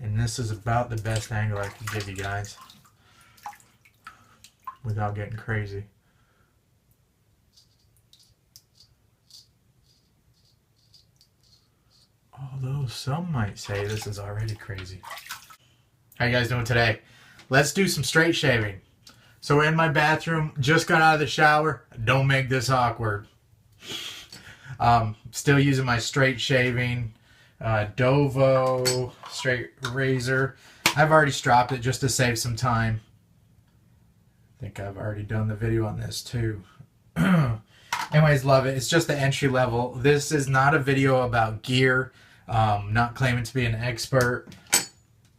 And this is about the best angle I can give you guys without getting crazy. Although some might say this is already crazy. How you guys doing today? Let's do some straight shaving. So we're in my bathroom, just got out of the shower. Don't make this awkward. Still using my straight shaving Dovo straight razor. I've already stropped it just to save some time. I think I've already done the video on this too. Anyways, love it. It's just the entry level. This is not a video about gear. Not claiming to be an expert.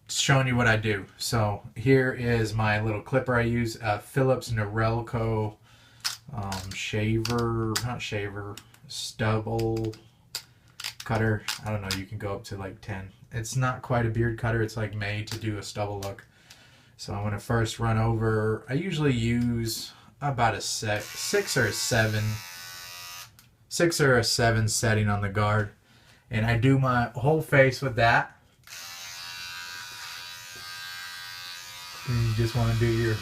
Just showing you what I do. So here is my little clipper I use. Philips Norelco Stubble cutter. I don't know. You can go up to like 10. It's not quite a beard cutter. It's like made to do a stubble look. So I'm going to first run over. I usually use about a 6 or a 7 setting on the guard. And I do my whole face with that. And you just want to do your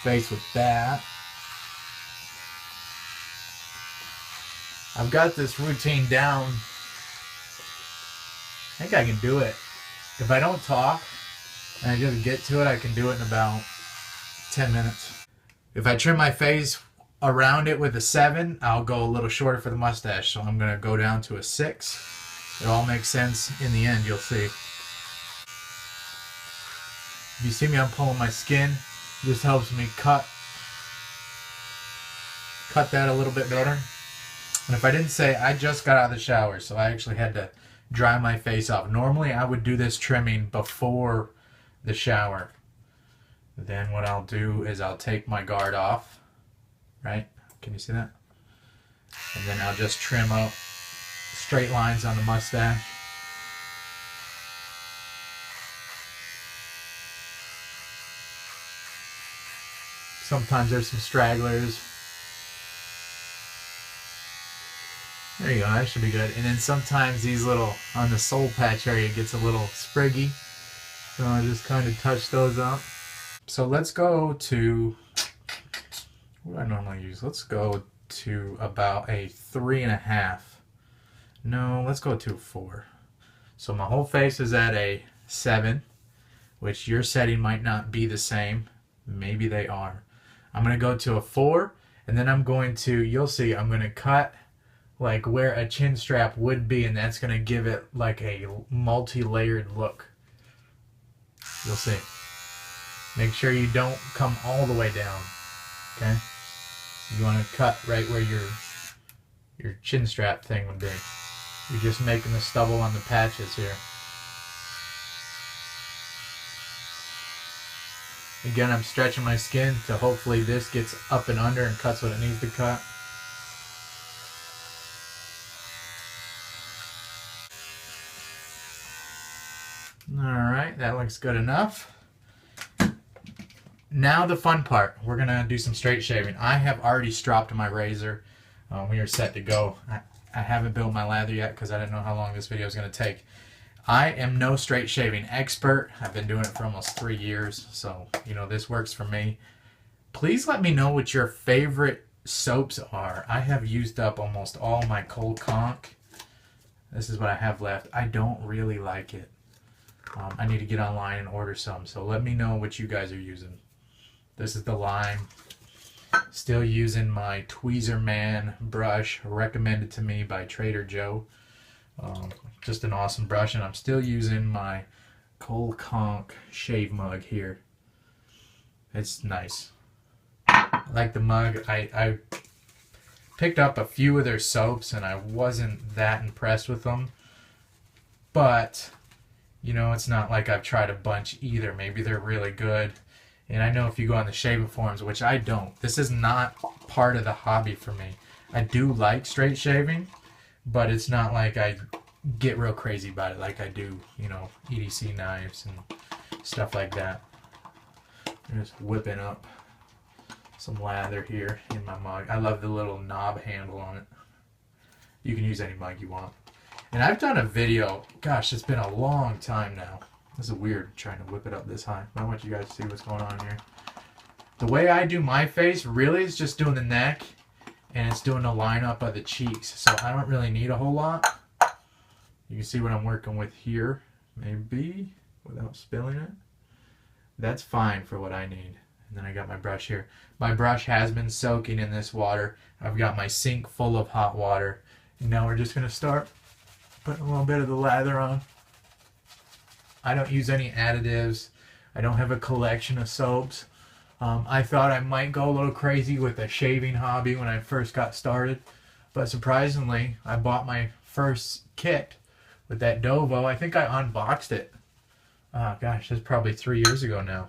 face with that. I've got this routine down. I think I can do it. If I don't talk and I just get to it, I can do it in about 10 minutes. If I trim my face around it with a 7, I'll go a little shorter for the mustache. So I'm going to go down to a 6. It all makes sense in the end, you'll see. If you see me, I'm pulling my skin. This helps me cut that a little bit better. And if I didn't say, I just got out of the shower, so I actually had to dry my face off. Normally, I would do this trimming before the shower. Then what I'll do is I'll take my guard off, right? Can you see that? And then I'll just trim up straight lines on the mustache. Sometimes there's some stragglers. There you go, that should be good. And then sometimes these little, on the soul patch area, it gets a little spriggy. So I just kind of touch those up. So let's go to, what do I normally use? Let's go to about a 3.5. No, let's go to a 4. So my whole face is at a 7, which your setting might not be the same. Maybe they are. I'm going to go to a 4, and then I'm going to, you'll see, I'm going to cut like where a chin strap would be, and that's going to give it like a multi-layered look. You'll see. Make sure you don't come all the way down, okay? You want to cut right where your chin strap thing would be. You're just making the stubble on the patches here. Again, I'm stretching my skin to hopefully this gets up and under and cuts what it needs to cut. Alright, that looks good enough. Now the fun part. We're going to do some straight shaving. I have already stropped my razor. We are set to go. I haven't built my lather yet because I didn't know how long this video is going to take. I am no straight shaving expert. I've been doing it for almost 3 years, so you know this works for me. Please let me know what your favorite soaps are. I have used up almost all my cold conch. This is what I have left. I don't really like it. I need to get online and order some, so let me know what you guys are using. This is the lime. Still using my Tweezerman brush, recommended to me by Trader Joe. Just an awesome brush, and I'm still using my cold conch shave mug here. It's nice. I like the mug. I picked up a few of their soaps, and I wasn't that impressed with them. But, you know, it's not like I've tried a bunch either. Maybe they're really good. And I know if you go on the shaving forums, which I don't, this is not part of the hobby for me. I do like straight shaving, but it's not like I get real crazy about it like I do, you know, EDC knives and stuff like that. I'm just whipping up some lather here in my mug. I love the little knob handle on it. You can use any mug you want. And I've done a video, gosh, it's been a long time now. This is weird trying to whip it up this high. I want you guys to see what's going on here. The way I do my face really is just doing the neck, and it's doing the lineup of the cheeks. So I don't really need a whole lot. You can see what I'm working with here, maybe, without spilling it. That's fine for what I need. And then I got my brush here. My brush has been soaking in this water. I've got my sink full of hot water. And now we're just going to start putting a little bit of the lather on. I don't use any additives. I don't have a collection of soaps. I thought I might go a little crazy with a shaving hobby when I first got started. But surprisingly, I bought my first kit with that Dovo. I think I unboxed it. Oh gosh, that's probably 3 years ago now.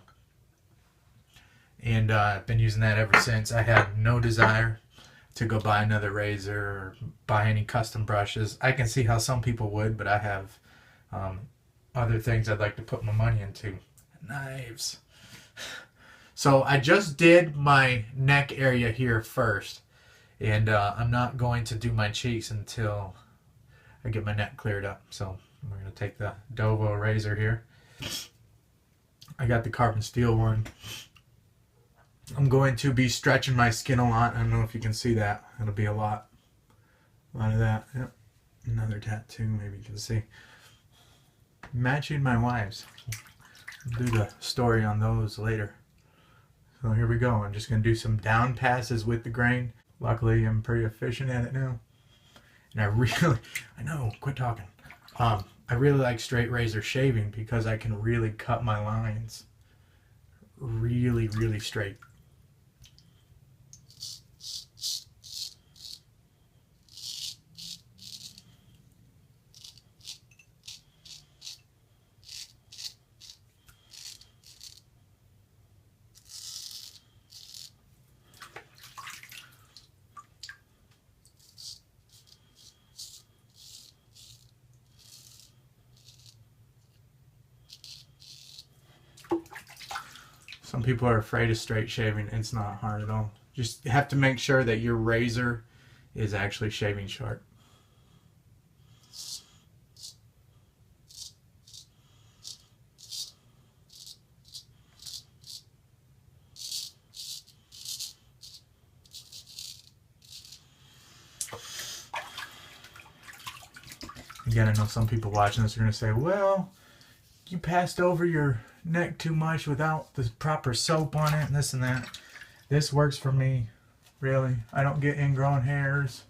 And I've been using that ever since. I had no desire to go buy another razor or buy any custom brushes. I can see how some people would, but I have other things I'd like to put my money into. Knives. So I just did my neck area here first. And I'm not going to do my cheeks until I get my neck cleared up. So we're going to take the Dovo razor here. I got the carbon steel one. I'm going to be stretching my skin a lot. I don't know if you can see that. It'll be a lot of that. Yep. Another tattoo, maybe you can see. Matching my wives. I'll do the story on those later. So here we go. I'm just going to do some down passes with the grain. Luckily, I'm pretty efficient at it now. And I know, quit talking. I really like straight razor shaving because I can really cut my lines really, really straight. Some people are afraid of straight shaving. It's not hard at all. Just have to make sure that your razor is actually shaving sharp. Again, I know some people watching this are going to say, well, you passed over your neck too much without the proper soap on it and this and that. This works for me, really. I don't get ingrown hairs.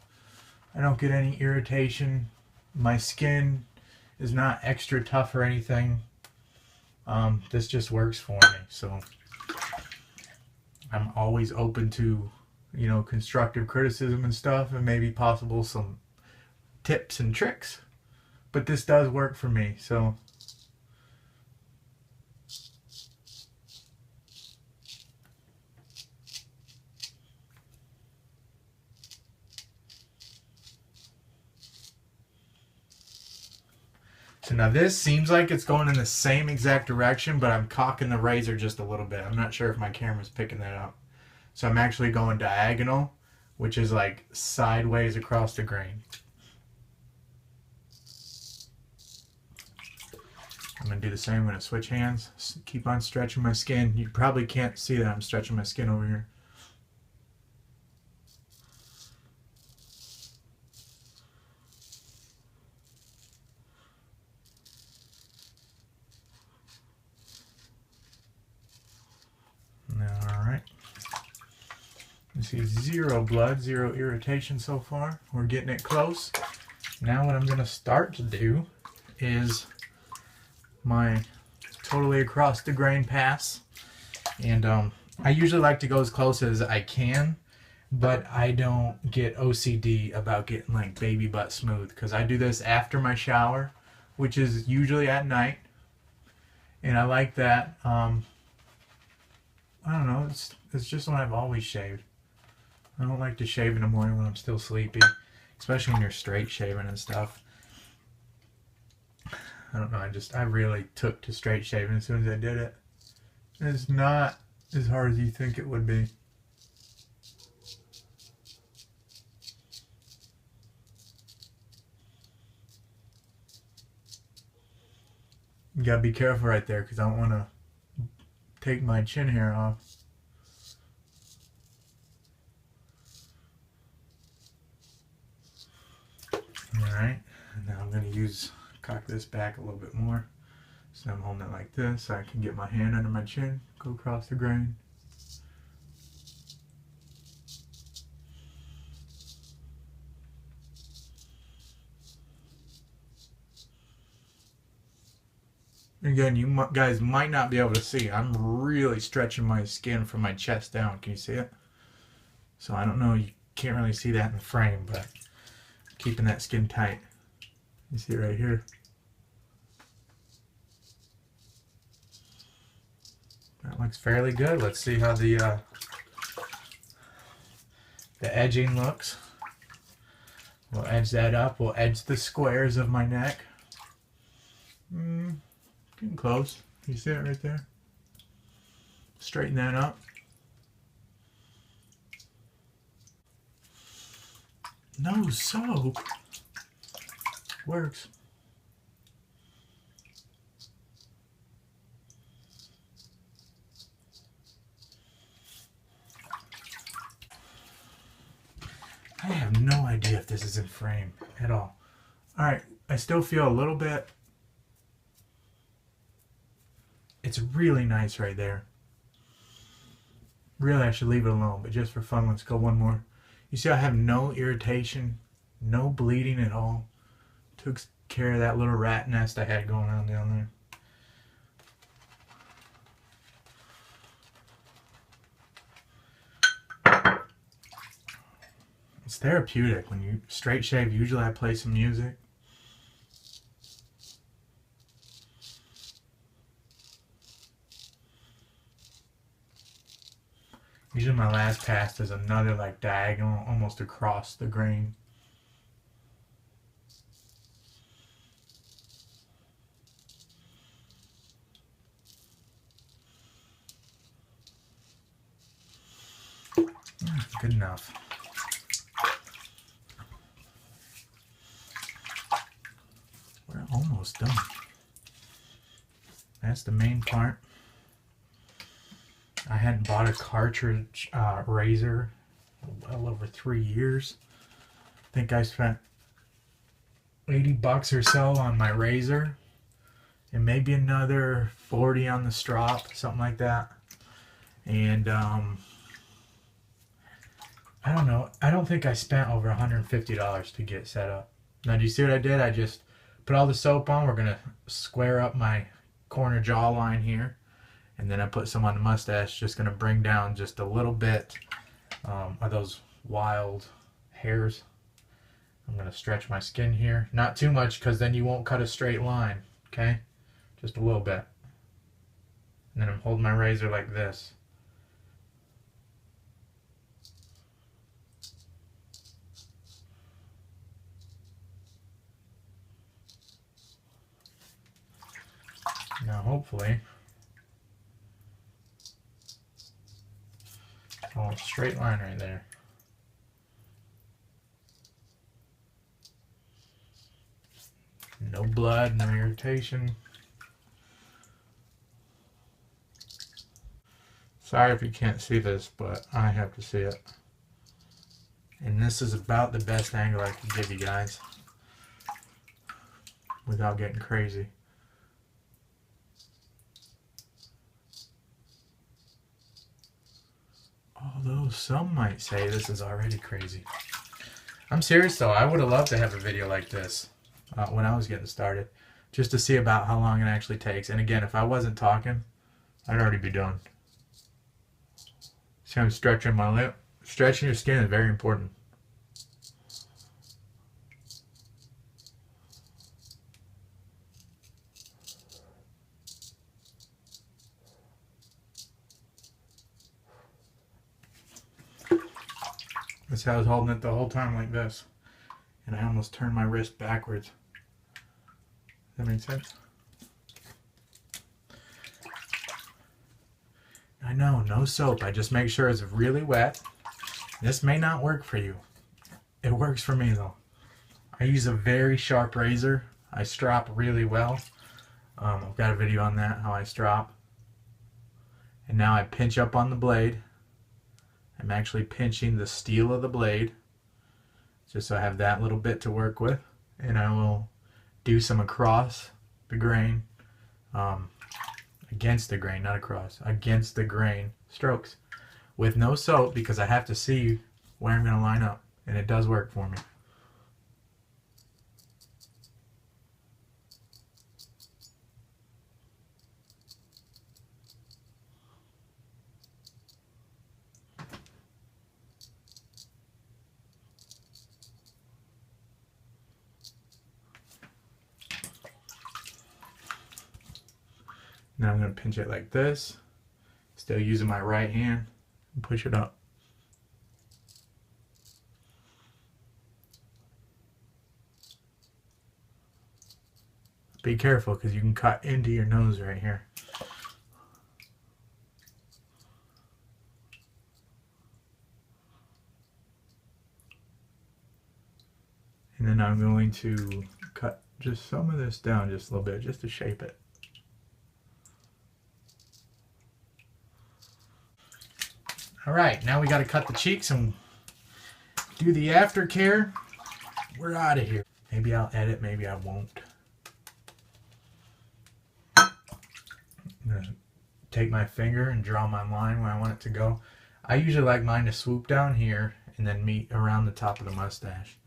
I don't get any irritation. My skin is not extra tough or anything. This just works for me. So I'm always open to, you know, constructive criticism and stuff, and maybe possible some tips and tricks. But this does work for me, so. So now this seems like it's going in the same exact direction, but I'm cocking the razor just a little bit. I'm not sure if my camera's picking that up. So I'm actually going diagonal, which is like sideways across the grain. I'm going to do the same. I'm going to switch hands, keep on stretching my skin. You probably can't see that I'm stretching my skin over here. Alright. You see zero blood, zero irritation so far. We're getting it close. Now what I'm going to start to do is my totally across the grain pass. And I usually like to go as close as I can, but I don't get OCD about getting like baby butt smooth, because I do this after my shower, which is usually at night. And I like that. I don't know, it's just when I've always shaved. I don't like to shave in the morning when I'm still sleepy, especially when you're straight shaving and stuff. I don't know, I really took to straight shaving as soon as I did it. It's not as hard as you think it would be. You gotta be careful right there because I don't want to take my chin hair off. Alright, and now I'm going to cock this back a little bit more. So I'm holding it like this so I can get my hand under my chin, go across the grain. Again, you guys might not be able to see. I'm really stretching my skin from my chest down. Can you see it? So I don't know. You can't really see that in the frame, but keeping that skin tight. You see it right here. That looks fairly good. Let's see how the edging looks. We'll edge that up. We'll edge the squares of my neck. Getting close. You see it right there? Straighten that up. No soap. Works. I have no idea if this is in frame at all. Alright, I still feel a little bit. It's really nice right there. Really, I should leave it alone, but just for fun, let's go one more. You see I have no irritation, no bleeding at all. Took care of that little rat nest I had going on down there. It's therapeutic when you straight shave. Usually I play some music. Usually my last pass is another like diagonal almost across the grain. Good enough. We're almost done. That's the main part. I hadn't bought a cartridge razor well over 3 years. I think I spent 80 bucks or so on my razor and maybe another 40 on the strop, something like that. And I don't know, I don't think I spent over $150 to get set up. Now do you see what I did? I just put all the soap on. We're gonna square up my corner jawline here. And then I put some on the mustache, just going to bring down just a little bit of those wild hairs. I'm going to stretch my skin here. Not too much because then you won't cut a straight line, okay? Just a little bit. And then I'm holding my razor like this. Now hopefully... oh, straight line right there. No blood, no irritation. Sorry if you can't see this, but I have to see it. And this is about the best angle I can give you guys without getting crazy. Although some might say this is already crazy. I'm serious though, I would have loved to have a video like this when I was getting started. Just to see about how long it actually takes. And again, if I wasn't talking, I'd already be done. See, I'm stretching my lip. Stretching your skin is very important. That's how I was holding it the whole time like this. And I almost turned my wrist backwards. Does that make sense? I know, no soap. I just make sure it's really wet. This may not work for you. It works for me though. I use a very sharp razor. I strop really well. I've got a video on that, how I strop. And now I pinch up on the blade. I'm actually pinching the steel of the blade, just so I have that little bit to work with. And I will do some across the grain, against the grain, not across, against the grain strokes with no soap, because I have to see where I'm going to line up, and it does work for me. Now I'm going to pinch it like this, still using my right hand, and push it up. Be careful, because you can cut into your nose right here. And then I'm going to cut just some of this down just a little bit, just to shape it. Alright, now we got to cut the cheeks and do the aftercare. We're out of here. Maybe I'll edit, maybe I won't. I'm going to take my finger and draw my line where I want it to go. I usually like mine to swoop down here and then meet around the top of the mustache.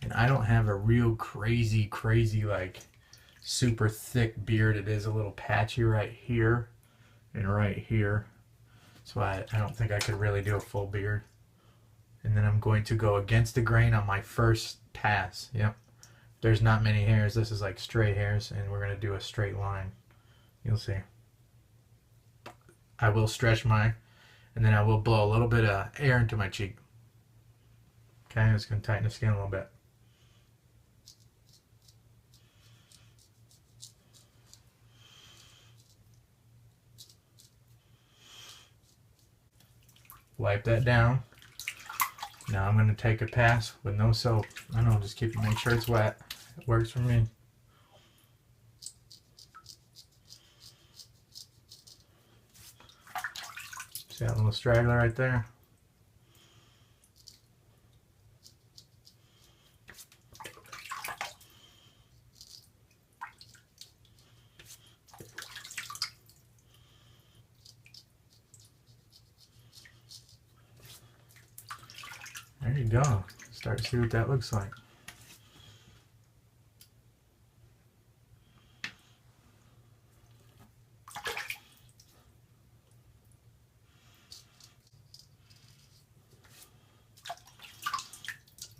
And I don't have a real crazy like super thick beard. It is a little patchy right here and right here, so I don't think I could really do a full beard. And then I'm going to go against the grain on my first pass. Yep, there's not many hairs. This is like straight hairs, and we're going to do a straight line. You'll see. I will stretch mine, and then I will blow a little bit of air into my cheek. Okay, I'm just going to tighten the skin a little bit. Wipe that down. Now I'm going to take a pass with no soap. I don't know, just make sure it's wet. It works for me. See that little straggler right there? There you go. Start to see what that looks like.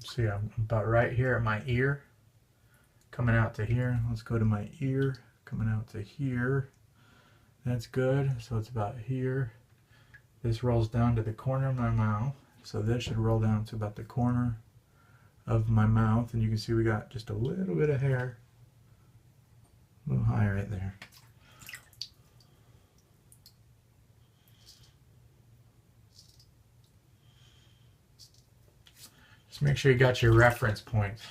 See, I'm about right here at my ear, coming out to here. Let's go to my ear, coming out to here. That's good. So it's about here. This rolls down to the corner of my mouth. So this should roll down to about the corner of my mouth, and you can see we got just a little bit of hair, a little high right there. Just make sure you got your reference points.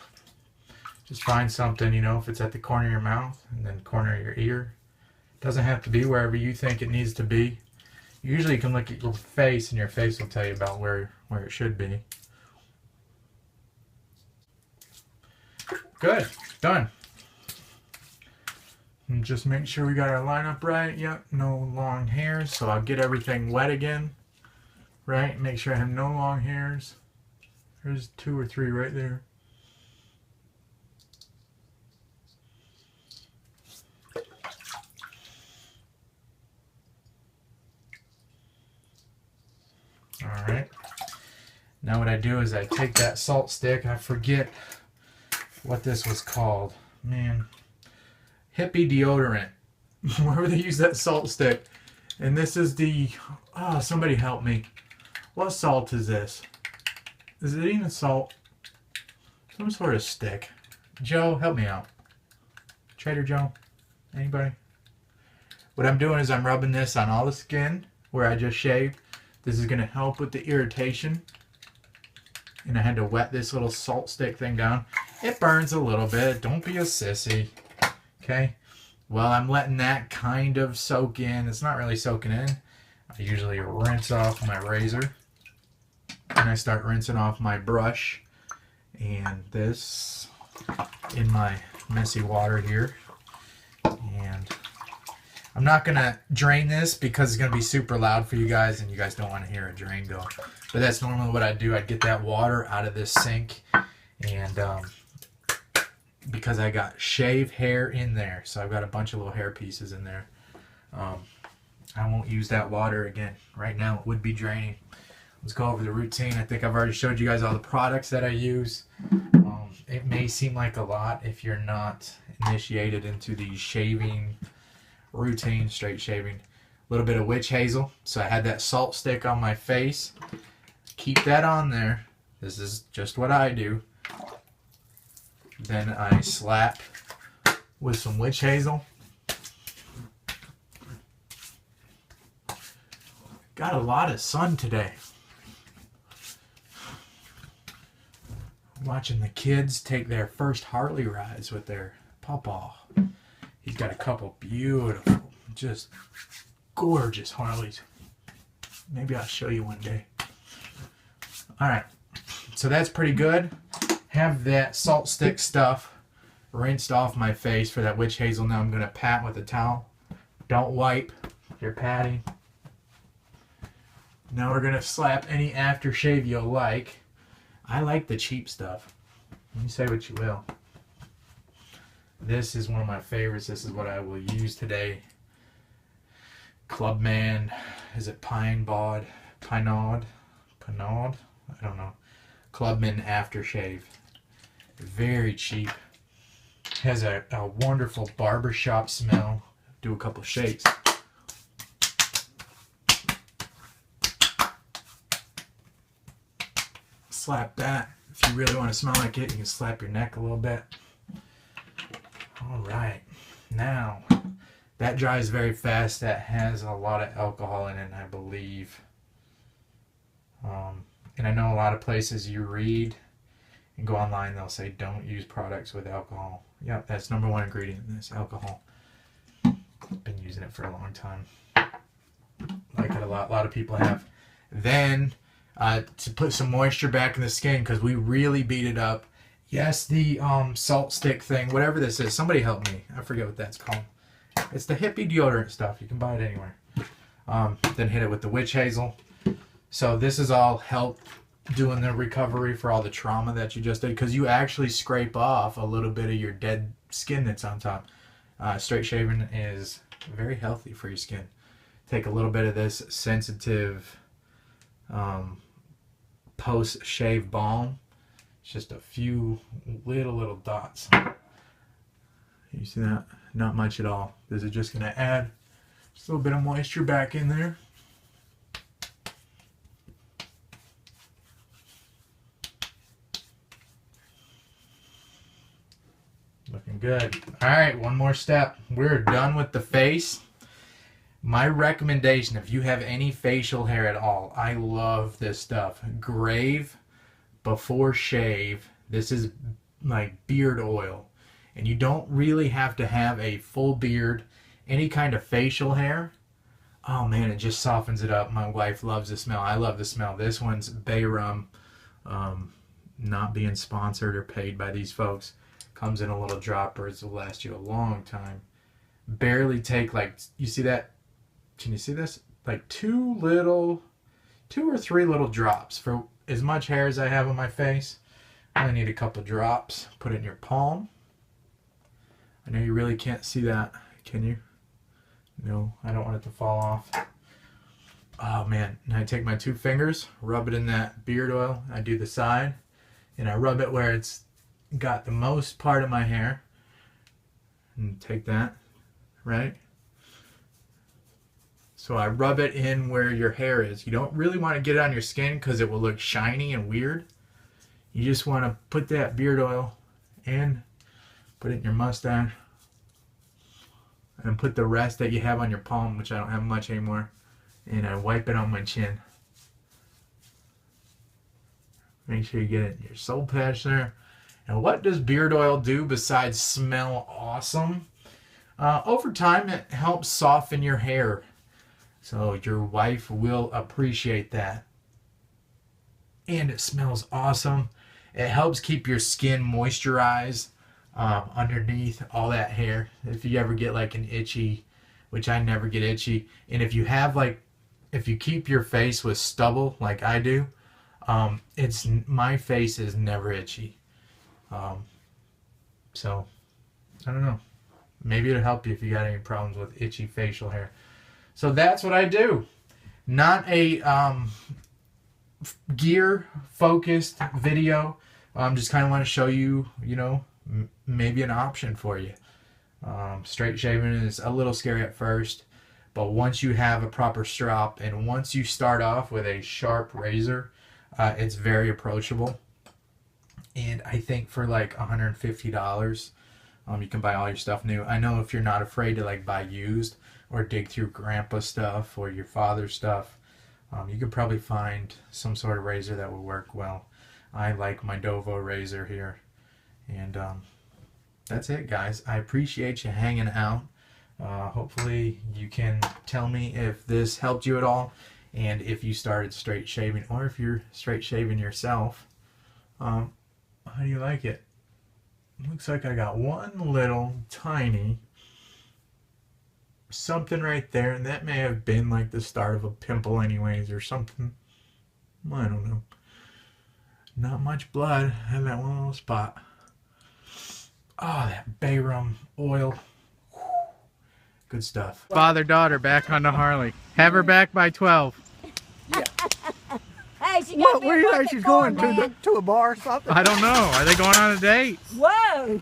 Just find something, you know, if it's at the corner of your mouth and then corner of your ear. It doesn't have to be wherever you think it needs to be. Usually you can look at your face, and your face will tell you about where it should be. Good. Done. And just make sure we got our line up right. Yep, no long hairs. So I'll get everything wet again. Right? Make sure I have no long hairs. There's 2 or 3 right there. Alright. Now what I do is I take that salt stick. I forget what this was called. Man. Hippie deodorant. Where would they use that salt stick? And this is the... Oh, somebody help me. What salt is this? Is it even salt? Some sort of stick. Joe, help me out. Trader Joe? Anybody? What I'm doing is I'm rubbing this on all the skin where I just shaved. This is going to help with the irritation. and I had to wet this little salt stick thing down. It burns a little bit. Don't be a sissy. Okay. Well, I'm letting that kind of soak in. It's not really soaking in. I usually rinse off my razor, and I start rinsing off my brush and this in my messy water here. And I'm not gonna drain this because it's gonna be super loud for you guys, and you guys don't want to hear a drain go. But that's normally what I do. I'd get that water out of this sink, and because I got shave hair in there, so I've got a bunch of little hair pieces in there. I won't use that water again. Right now it would be draining. Let's go over the routine. I think I've already showed you guys all the products that I use. It may seem like a lot if you're not initiated into the shaving routine, straight shaving. A little bit of witch hazel. So I had that salt stick on my face. Keep that on there. This is just what I do. Then I slap with some witch hazel. Got a lot of sun today. Watching the kids take their first Harley rides with their pawpaw. He's got a couple beautiful, just gorgeous Harleys. Maybe I'll show you one day. Alright, so that's pretty good. Have that salt stick stuff rinsed off my face for that witch hazel. Now I'm going to pat with a towel. Don't wipe. You're patting. Now we're going to slap any aftershave you like. I like the cheap stuff. You say what you will. This is one of my favorites. This is what I will use today. Clubman. Is it Pinod? I don't know. Clubman aftershave. Very cheap. Has a wonderful barbershop smell. Do a couple shakes. Slap that. If you really want to smell like it, you can slap your neck a little bit. Alright. Now, that dries very fast. That has a lot of alcohol in it, I believe. And I know a lot of places you read and go online, they'll say don't use products with alcohol. Yep, that's number one ingredient in this, alcohol. Been using it for a long time. Like it a lot. A lot of people have. Then, to put some moisture back in the skin, because we really beat it up. Yes, the salt stick thing, whatever this is. Somebody help me. I forget what that's called. It's the hippie deodorant stuff. You can buy it anywhere. Then hit it with the witch hazel. So this is all help doing the recovery for all the trauma that you just did, because you actually scrape off a little bit of your dead skin that's on top. Straight shaving is very healthy for your skin. Take a little bit of this sensitive post-shave balm. It's just a few little dots. You see that? Not much at all. This is just going to add just a little bit of moisture back in there. Looking good. Alright, one more step. We're done with the face. My recommendation, if you have any facial hair at all, I love this stuff. Grave before shave. This is like beard oil. And you don't really have to have a full beard, any kind of facial hair. Oh man, it just softens it up. My wife loves the smell. I love the smell. This one's Bay Rum. Not being sponsored or paid by these folks. Comes in a little dropper. It will last you a long time. Barely take, like, you see that? Can you see this? Like two or three little drops. For as much hair as I have on my face, I only need a couple drops. Put it in your palm. I know you really can't see that. Can you? No, I don't want it to fall off. Oh man. And I take my 2 fingers, rub it in that beard oil. I do the side. And I rub it where it's got the most part of my hair, and take that, right? So I rub it in where your hair is. You don't really want to get it on your skin because it will look shiny and weird. You just want to put that beard oil in, put it in your mustache, and put the rest that you have on your palm, which I don't have much anymore, and I wipe it on my chin. Make sure you get it in your soul patch there. And what does beard oil do besides smell awesome? Over time, it helps soften your hair. So your wife will appreciate that. And it smells awesome. It helps keep your skin moisturized underneath all that hair. If you ever get like an itchy, which I never get itchy. And if you have like, if you keep your face with stubble like I do, my face is never itchy. So I don't know. Maybe it'll help you if you got any problems with itchy facial hair. So that's what I do. Not a gear focused video. Just kind of want to show you, you know, maybe an option for you. Straight shaving is a little scary at first, but once you have a proper strop and once you start off with a sharp razor, it's very approachable. And I think for like $150, you can buy all your stuff new. I know if you're not afraid to like buy used or dig through grandpa stuff or your father's stuff, you could probably find some sort of razor that will work well. I like my Dovo razor here. And that's it, guys. I appreciate you hanging out. Hopefully you can tell me if this helped you at all and if you started straight shaving or if you're straight shaving yourself. How do you like it? Looks like I got one little tiny something right there, and that may have been like the start of a pimple anyways or something. I don't know. Not much blood in that one little spot. Oh, that bay rum oil. Good stuff. Father-daughter back on the Harley. Have her back by 12. Yeah. Hey, she got where do you think she's going? To a bar or something? I don't know. Are they going on a date? Whoa!